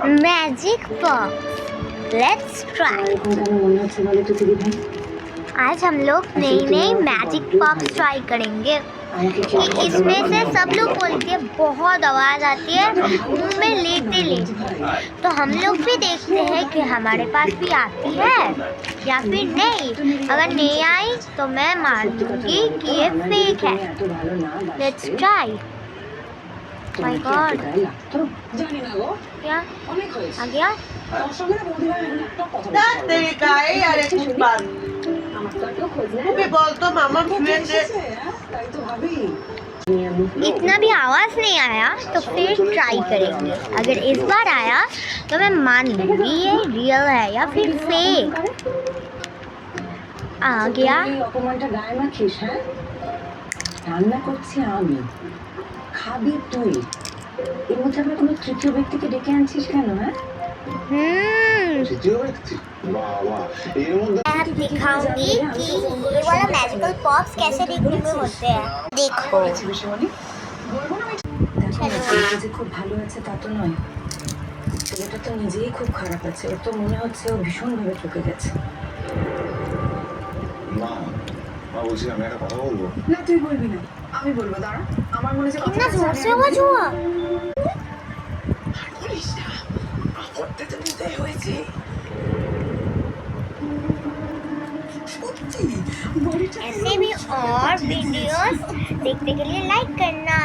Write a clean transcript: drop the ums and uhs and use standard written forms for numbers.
Magic pops, let's try. आज हम लोग नई नई मैजिक पॉप्स ट्राई करेंगे कि इसमें से सब लोग बोलते हैं बहुत आवाज़ आती है मुंह में लेते लेते, तो हम लोग भी देखते हैं कि हमारे पास भी आती है या फिर नहीं। अगर नहीं आई तो मैं मान लूँगी कि ये फेक है। Let's try. माय गॉड, क्या आ गया? इतना भी आवाज़ नहीं आया तो फिर ट्राई करेंगे। अगर इस बार आया तो मैं मान लूँगी ये रियल है या फिर फेक। आ गया। অপমানটা গায়ে মাখিস, হ্যাঁ? রান্না করছি আমি, খাবি তুই। এর মধ্যে আবার কোনো তৃতীয় ব্যক্তিকে ডেকে আনছিস কেন? হ্যাঁ, তৃতীয় ব্যক্তি? वाह वाह, এর মধ্যে मैं दिखाऊंगी कि ये वाला मैजिकल पॉप्स कैसे देखने में होते हैं। देखो ছেলেটা যে খুব ভালো আছে তা তো নয়। ছেলেটা তো নিজেই খুব খারাপ আছে। ওর তো মনে হচ্ছে ও ভীষণভাবে ঠকে গেছে। মা মা বলছি আমি একটা কথা বলবো। না, তুই বলবি না, আমি বলবো। দাঁড়া, আমার মনে যে कितना जोर से आवाज हुआ। ऐसे भी और वीडियोस देखने के लिए लाइक करना।